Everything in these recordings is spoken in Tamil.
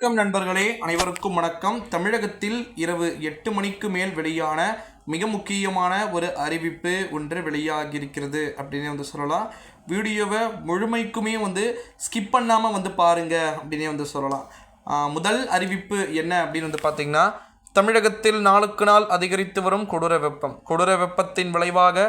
வணக்கம் நண்பர்களே, அனைவருக்கும் வணக்கம். தமிழகத்தில் இரவு 8 மணிக்கு மேல் வெளியான மிக முக்கியமான ஒரு அறிவிப்பு ஒன்று வெளியாகியிருக்கிறது அப்படின்னு சொல்லலாம். வீடியோவை முழுமைக்குமே ஸ்கிப் பண்ணாமல் பாருங்க அப்படின்னு சொல்லலாம். முதல் அறிவிப்பு என்ன அப்படின்னு பார்த்தீங்கன்னா, தமிழகத்தில் நாளுக்கு நாள் அதிகரித்து வரும் கொடூர வெப்பத்தின் விளைவாக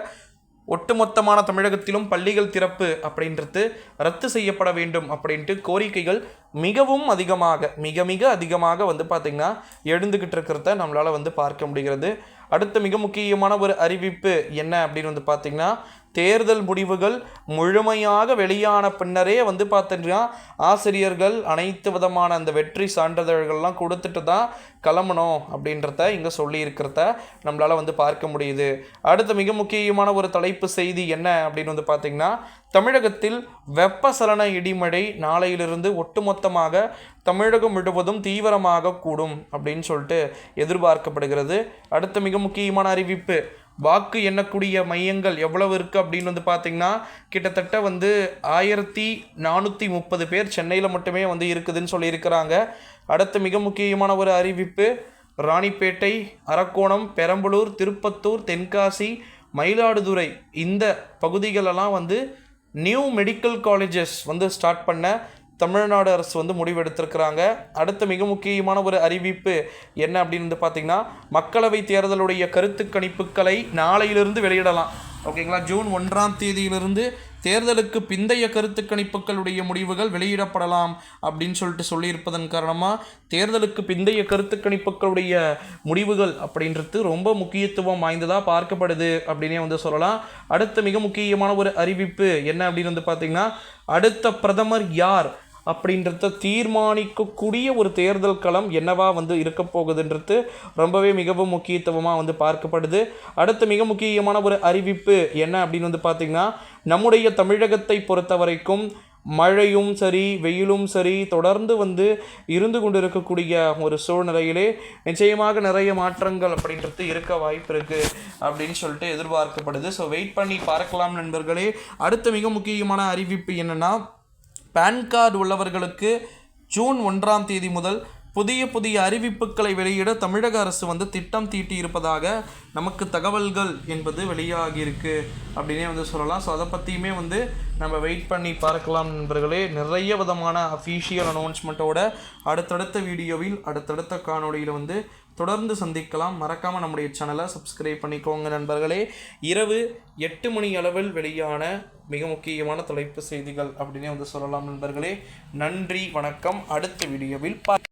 ஒட்டுமொத்தமான தமிழகத்திலும் பள்ளிகள் திறப்பு அப்படின்றது ரத்து செய்யப்பட வேண்டும் அப்படின்ட்டு கோரிக்கைகள் மிகவும் அதிகமாக மிக அதிகமாக பார்த்திங்கன்னா எழுந்துக்கிட்டு இருக்கிறத நம்மளால் பார்க்க முடிகிறது. அடுத்த மிக முக்கியமான ஒரு அறிவிப்பு என்ன அப்படின்னு பார்த்திங்கன்னா, தேர்தல் முடிவுகள் முழுமையாக வெளியான பின்னரே பார்த்திங்கன்னா ஆசிரியர்கள் அனைத்து விதமான அந்த வெற்றி சான்றிதழ்கள்லாம் கொடுத்துட்டு தான் கிளம்பணும் அப்படின்றத இங்கே சொல்லியிருக்கிறத நம்மளால் பார்க்க முடியுது. அடுத்த மிக முக்கியமான ஒரு தலைப்பு செய்தி என்ன அப்படின்னு பார்த்திங்கன்னா, தமிழகத்தில் வெப்பசலன இடிமழை நாளையிலிருந்து ஒட்டுமொத்தமாக தமிழகம் முழுவதும் தீவிரமாக கூடும் அப்படின்னு சொல்லிட்டு எதிர்பார்க்கப்படுகிறது. அடுத்த மிக முக்கியமான அறிவிப்பு, வாக்கு எண்ணக்கூடிய மையங்கள் எவ்வளவு இருக்குது அப்படின்னு பார்த்திங்கன்னா, கிட்டத்தட்ட 1430 பேர் சென்னையில் மட்டுமே இருக்குதுன்னு சொல்லியிருக்கிறாங்க. அடுத்த மிக முக்கியமான ஒரு அறிவிப்பு, ராணிப்பேட்டை, அரக்கோணம், பெரம்பலூர், திருப்பத்தூர், தென்காசி, மயிலாடுதுறை இந்த பகுதிகளெல்லாம் நியூ மெடிக்கல் காலேஜஸ் ஸ்டார்ட் பண்ண தமிழ்நாடு அரசு முடிவெடுத்திருக்கிறாங்க. அடுத்த மிக முக்கியமான ஒரு அறிவிப்பு என்ன அப்படின்னு பார்த்திங்கன்னா, மக்களவை தேர்தலுடைய கருத்து கணிப்புகளை நாளையிலிருந்து வெளியிடலாம். ஓகேங்களா, ஜூன் 1ஆம் தேதியிலிருந்து தேர்தலுக்கு பிந்தைய கருத்து கணிப்புகளுடைய முடிவுகள் வெளியிடப்படலாம் அப்படின்னு சொல்லியிருப்பதன் காரணமாக தேர்தலுக்கு பிந்தைய கருத்து கணிப்புகளுடைய முடிவுகள் அப்படின்றது ரொம்ப முக்கியத்துவம் வாய்ந்ததாக பார்க்கப்படுது அப்படின்னே சொல்லலாம். அடுத்த மிக முக்கியமான ஒரு அறிவிப்பு என்ன அப்படின்னு பார்த்திங்கன்னா, அடுத்த பிரதமர் யார் அப்படின்றத தீர்மானிக்கக்கூடிய ஒரு தேர்தல் களம் என்னவா இருக்க போகுதுன்றது ரொம்பவே மிகவும் முக்கியத்துவமாக பார்க்கப்படுது. அடுத்த மிக முக்கியமான ஒரு அறிவிப்பு என்ன அப்படின்னு பார்த்திங்கன்னா, நம்முடைய தமிழகத்தை பொறுத்த வரைக்கும் மழையும் சரி வெயிலும் சரி தொடர்ந்து இருந்து கொண்டு இருக்கக்கூடிய ஒரு சூழ்நிலையிலே நிச்சயமாக நிறைய மாற்றங்கள் அப்படின்றது இருக்க வாய்ப்பு இருக்குது அப்படின்னு சொல்லிட்டு எதிர்பார்க்கப்படுது. ஸோ வெயிட் பண்ணி பார்க்கலாம் நண்பர்களே. அடுத்த மிக முக்கியமான அறிவிப்பு என்னென்னா, பேன் கார்டு உள்ளவர்களுக்கு ஜூன் 1ஆம் தேதி முதல் புதிய அறிவிப்புகளை வெளியிட தமிழக அரசு திட்டம் தீட்டி இருப்பதாக நமக்கு தகவல்கள் என்பது வெளியாகியிருக்கு அப்படின்னே சொல்லலாம். ஸோ அதை பற்றியுமே நம்ம வெயிட் பண்ணி பார்க்கலாம் நண்பர்களே. நிறைய விதமான அஃபீஷியல் அனௌன்ஸ்மெண்ட்டோட அடுத்தடுத்த வீடியோவில் அடுத்தடுத்த காணொலியில் தொடர்ந்து சந்திக்கலாம். மறக்காமல் நம்முடைய சேனலை சப்ஸ்கிரைப் பண்ணிக்கோங்க நண்பர்களே. இரவு 8 மணி அளவில் வெளியான மிக முக்கியமான தலைப்பு செய்திகள் அப்படின்னே சொல்லலாம் நண்பர்களே. நன்றி, வணக்கம். அடுத்த வீடியோவில்